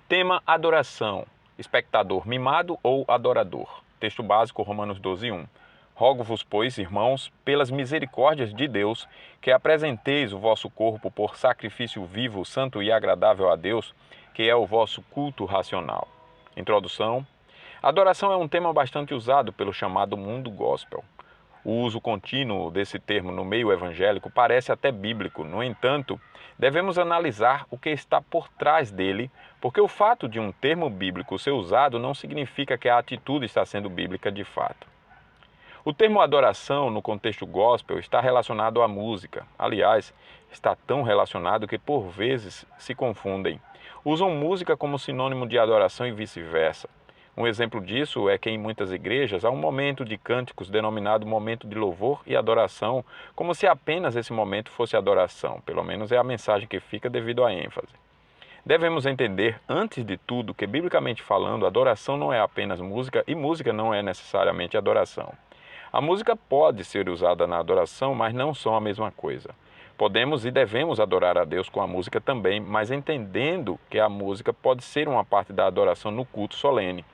Tema: adoração. Espectador mimado ou adorador? Texto básico, Romanos 12:1. Rogo-vos, pois, irmãos, pelas misericórdias de Deus, que apresenteis o vosso corpo por sacrifício vivo, santo e agradável a Deus, que é o vosso culto racional. Introdução. Adoração é um tema bastante usado pelo chamado mundo gospel. O uso contínuo desse termo no meio evangélico parece até bíblico. No entanto, devemos analisar o que está por trás dele, porque o fato de um termo bíblico ser usado não significa que a atitude está sendo bíblica de fato. O termo adoração, no contexto gospel, está relacionado à música. Aliás, está tão relacionado que por vezes se confundem. Usam música como sinônimo de adoração e vice-versa. Um exemplo disso é que em muitas igrejas há um momento de cânticos denominado momento de louvor e adoração, como se apenas esse momento fosse adoração. Pelo menos é a mensagem que fica devido à ênfase. Devemos entender, antes de tudo, que biblicamente falando, adoração não é apenas música e música não é necessariamente adoração. A música pode ser usada na adoração, mas não são a mesma coisa. Podemos e devemos adorar a Deus com a música também, mas entendendo que a música pode ser uma parte da adoração no culto solene.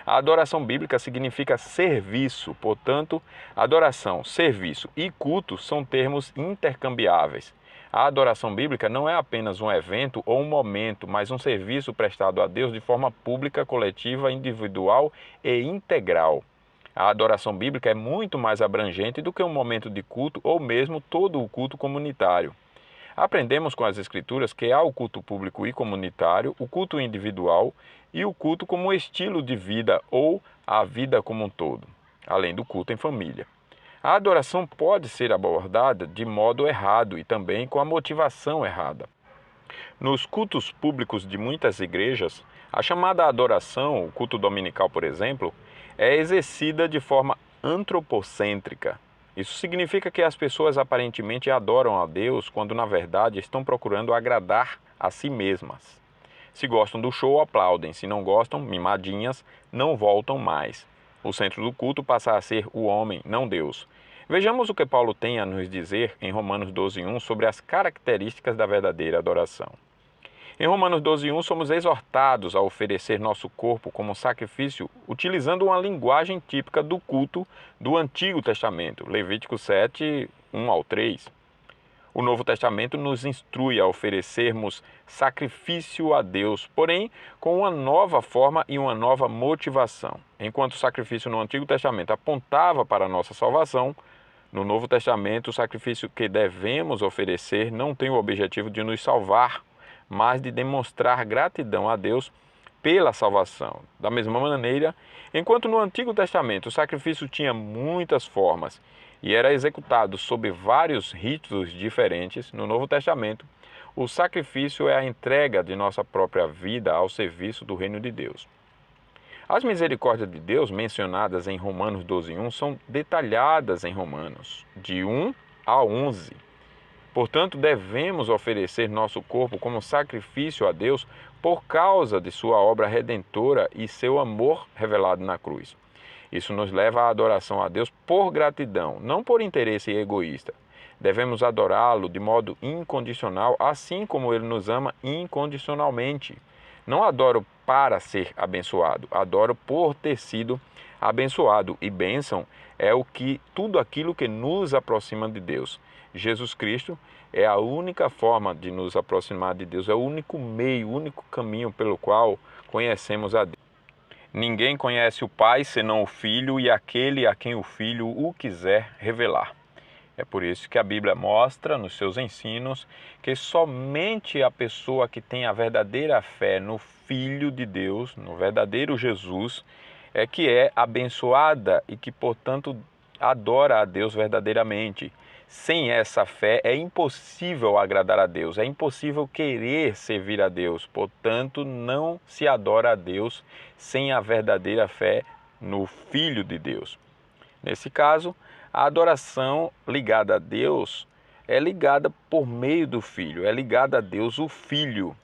A adoração bíblica significa serviço, portanto, adoração, serviço e culto são termos intercambiáveis. A adoração bíblica não é apenas um evento ou um momento, mas um serviço prestado a Deus de forma pública, coletiva, individual e integral. A adoração bíblica é muito mais abrangente do que um momento de culto ou mesmo todo o culto comunitário. Aprendemos com as Escrituras que há o culto público e comunitário, o culto individual e o culto como estilo de vida ou a vida como um todo, além do culto em família. A adoração pode ser abordada de modo errado e também com a motivação errada. Nos cultos públicos de muitas igrejas, a chamada adoração, o culto dominical, por exemplo, é exercida de forma antropocêntrica. Isso significa que as pessoas aparentemente adoram a Deus quando na verdade estão procurando agradar a si mesmas. Se gostam do show, aplaudem. Se não gostam, mimadinhas, não voltam mais. O centro do culto passa a ser o homem, não Deus. Vejamos o que Paulo tem a nos dizer em Romanos 12:1 sobre as características da verdadeira adoração. Em Romanos 12:1 somos exortados a oferecer nosso corpo como sacrifício utilizando uma linguagem típica do culto do Antigo Testamento, Levítico 7:1-3. O Novo Testamento nos instrui a oferecermos sacrifício a Deus, porém com uma nova forma e uma nova motivação. Enquanto o sacrifício no Antigo Testamento apontava para a nossa salvação, no Novo Testamento o sacrifício que devemos oferecer não tem o objetivo de nos salvar, mas de demonstrar gratidão a Deus pela salvação. Da mesma maneira, enquanto no Antigo Testamento o sacrifício tinha muitas formas e era executado sob vários ritos diferentes, no Novo Testamento o sacrifício é a entrega de nossa própria vida ao serviço do reino de Deus. As misericórdias de Deus mencionadas em Romanos 12:1 são detalhadas em Romanos, de 1 a 11. Portanto, devemos oferecer nosso corpo como sacrifício a Deus por causa de sua obra redentora e seu amor revelado na cruz. Isso nos leva à adoração a Deus por gratidão, não por interesse egoísta. Devemos adorá-lo de modo incondicional, assim como ele nos ama incondicionalmente. Não adoro para ser abençoado, adoro por ter sido abençoado. E bênção é tudo aquilo que nos aproxima de Deus. Jesus Cristo é a única forma de nos aproximar de Deus, é o único meio, o único caminho pelo qual conhecemos a Deus. Ninguém conhece o Pai senão o Filho e aquele a quem o Filho o quiser revelar. É por isso que a Bíblia mostra nos seus ensinos que somente a pessoa que tem a verdadeira fé no Filho de Deus, no verdadeiro Jesus, é que é abençoada e que, portanto, adora a Deus verdadeiramente. Sem essa fé é impossível agradar a Deus, é impossível querer servir a Deus. Portanto, não se adora a Deus sem a verdadeira fé no Filho de Deus. Nesse caso, a adoração ligada a Deus é ligada por meio do Filho, é ligada a Deus o Filho.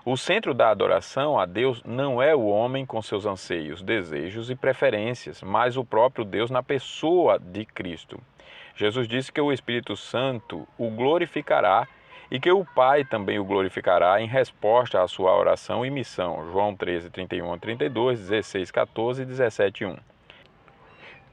O centro da adoração a Deus não é o homem com seus anseios, desejos e preferências, mas o próprio Deus na pessoa de Cristo. Jesus disse que o Espírito Santo o glorificará e que o Pai também o glorificará em resposta à sua oração e missão. João 13, 31 a 32, 16, 14 e 17, 1.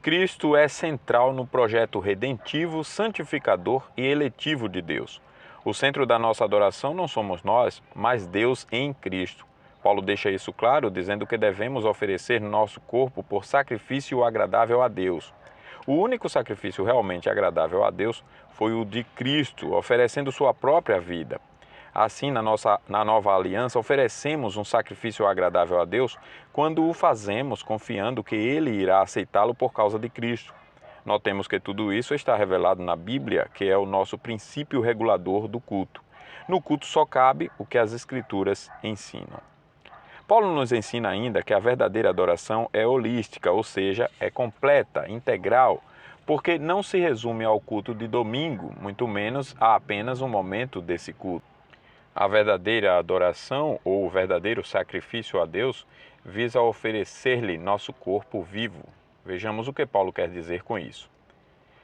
Cristo é central no projeto redentivo, santificador e eletivo de Deus. O centro da nossa adoração não somos nós, mas Deus em Cristo. Paulo deixa isso claro, dizendo que devemos oferecer nosso corpo por sacrifício agradável a Deus. O único sacrifício realmente agradável a Deus foi o de Cristo, oferecendo sua própria vida. Assim, na nova aliança, oferecemos um sacrifício agradável a Deus quando o fazemos confiando que Ele irá aceitá-lo por causa de Cristo. Notemos que tudo isso está revelado na Bíblia, que é o nosso princípio regulador do culto. No culto só cabe o que as Escrituras ensinam. Paulo nos ensina ainda que a verdadeira adoração é holística, ou seja, é completa, integral, porque não se resume ao culto de domingo, muito menos a apenas um momento desse culto. A verdadeira adoração ou o verdadeiro sacrifício a Deus visa oferecer-lhe nosso corpo vivo. Vejamos o que Paulo quer dizer com isso.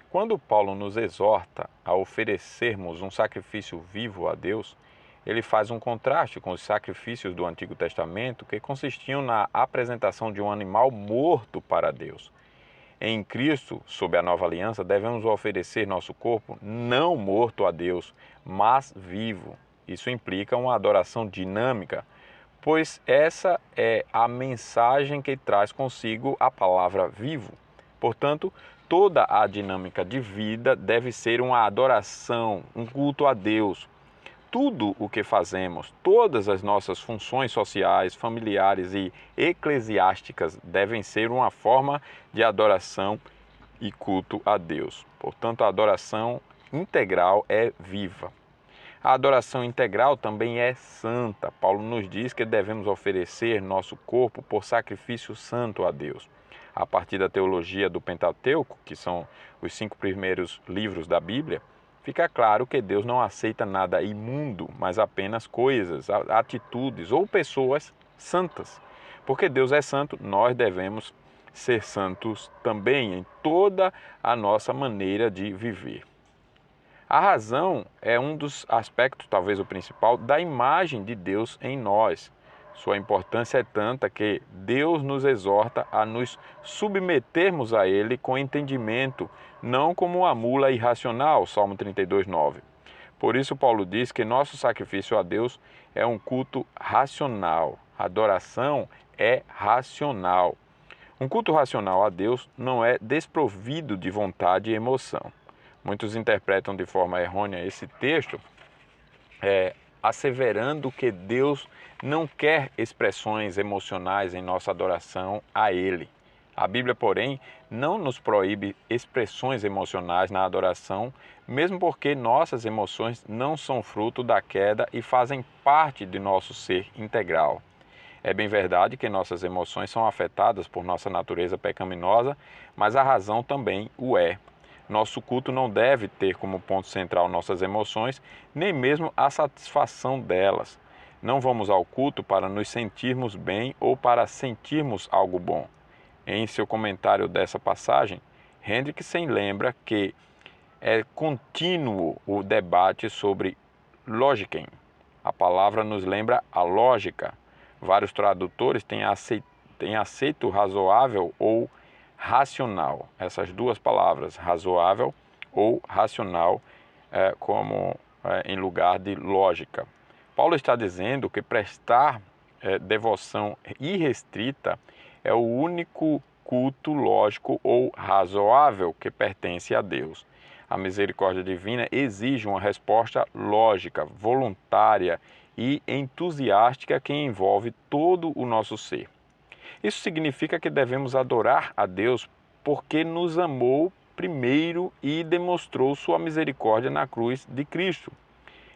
Quando Paulo nos exorta a oferecermos um sacrifício vivo a Deus, ele faz um contraste com os sacrifícios do Antigo Testamento que consistiam na apresentação de um animal morto para Deus. Em Cristo, sob a nova aliança, devemos oferecer nosso corpo não morto a Deus, mas vivo. Isso implica uma adoração dinâmica, pois essa é a mensagem que traz consigo a palavra vivo. Portanto, toda a dinâmica de vida deve ser uma adoração, um culto a Deus. Tudo o que fazemos, todas as nossas funções sociais, familiares e eclesiásticas devem ser uma forma de adoração e culto a Deus. Portanto, a adoração integral é viva. A adoração integral também é santa. Paulo nos diz que devemos oferecer nosso corpo por sacrifício santo a Deus. A partir da teologia do Pentateuco, que são os 5 primeiros livros da Bíblia, fica claro que Deus não aceita nada imundo, mas apenas coisas, atitudes ou pessoas santas. Porque Deus é santo, nós devemos ser santos também em toda a nossa maneira de viver. A razão é um dos aspectos, talvez o principal, da imagem de Deus em nós. Sua importância é tanta que Deus nos exorta a nos submetermos a Ele com entendimento, não como uma mula irracional, Salmo 32, 9. Por isso, Paulo diz que nosso sacrifício a Deus é um culto racional. A adoração é racional. Um culto racional a Deus não é desprovido de vontade e emoção. Muitos interpretam de forma errônea esse texto, asseverando que Deus não quer expressões emocionais em nossa adoração a Ele. A Bíblia, porém, não nos proíbe expressões emocionais na adoração, mesmo porque nossas emoções não são fruto da queda e fazem parte de nosso ser integral. É bem verdade que nossas emoções são afetadas por nossa natureza pecaminosa, mas a razão também o é. Nosso culto não deve ter como ponto central nossas emoções, nem mesmo a satisfação delas. Não vamos ao culto para nos sentirmos bem ou para sentirmos algo bom. Em seu comentário dessa passagem, Hendrickson lembra que é contínuo o debate sobre Logiken. A palavra nos lembra a lógica. Vários tradutores têm aceito razoável ou racional. Essas duas palavras, razoável ou racional, em lugar de lógica. Paulo está dizendo que prestar devoção irrestrita é o único culto lógico ou razoável que pertence a Deus. A misericórdia divina exige uma resposta lógica, voluntária e entusiástica que envolve todo o nosso ser. Isso significa que devemos adorar a Deus porque nos amou primeiro e demonstrou sua misericórdia na cruz de Cristo.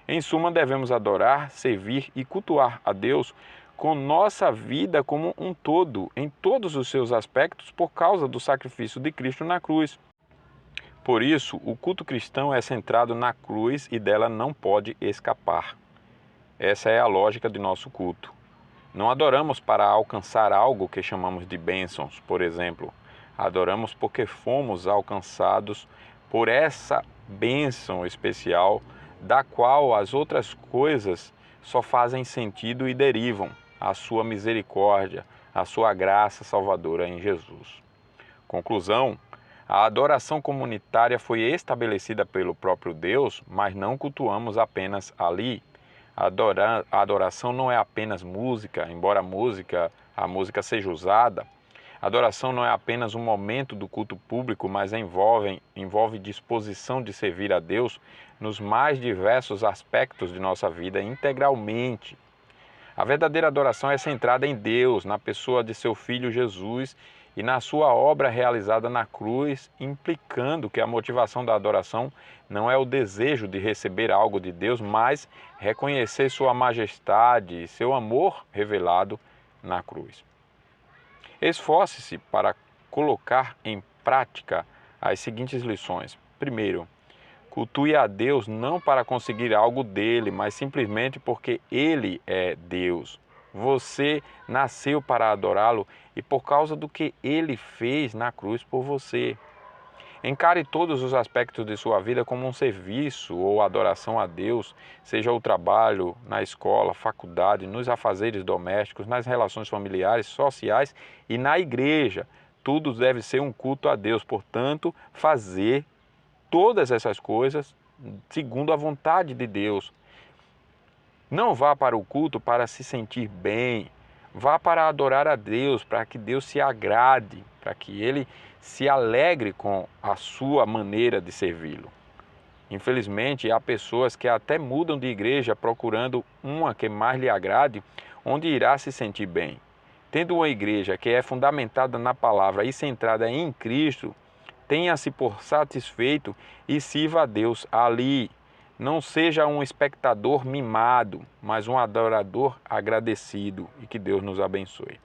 Em suma, devemos adorar, servir e cultuar a Deus com nossa vida como um todo, em todos os seus aspectos, por causa do sacrifício de Cristo na cruz. Por isso, o culto cristão é centrado na cruz e dela não pode escapar. Essa é a lógica de nosso culto. Não adoramos para alcançar algo que chamamos de bênçãos, por exemplo. Adoramos porque fomos alcançados por essa bênção especial da qual as outras coisas só fazem sentido e derivam a sua misericórdia, a sua graça salvadora em Jesus. Conclusão: a adoração comunitária foi estabelecida pelo próprio Deus, mas não cultuamos apenas ali. A adoração não é apenas música, embora a música seja usada. A adoração não é apenas um momento do culto público, mas envolve disposição de servir a Deus nos mais diversos aspectos de nossa vida integralmente. A verdadeira adoração é centrada em Deus, na pessoa de seu Filho Jesus e na sua obra realizada na cruz, implicando que a motivação da adoração não é o desejo de receber algo de Deus, mas reconhecer sua majestade e seu amor revelado na cruz. Esforce-se para colocar em prática as seguintes lições. Primeiro, cultue a Deus não para conseguir algo dele, mas simplesmente porque Ele é Deus. Você nasceu para adorá-lo e por causa do que Ele fez na cruz por você. Encare todos os aspectos de sua vida como um serviço ou adoração a Deus, seja o trabalho, na escola, faculdade, nos afazeres domésticos, nas relações familiares, sociais e na igreja. Tudo deve ser um culto a Deus, portanto, fazer todas essas coisas segundo a vontade de Deus. Não vá para o culto para se sentir bem, vá para adorar a Deus, para que Deus se agrade, para que Ele se alegre com a sua maneira de servi-lo. Infelizmente, há pessoas que até mudam de igreja procurando uma que mais lhe agrade, onde irá se sentir bem. Tendo uma igreja que é fundamentada na palavra e centrada em Cristo, tenha-se por satisfeito e sirva a Deus ali. Não seja um espectador mimado, mas um adorador agradecido, e que Deus nos abençoe.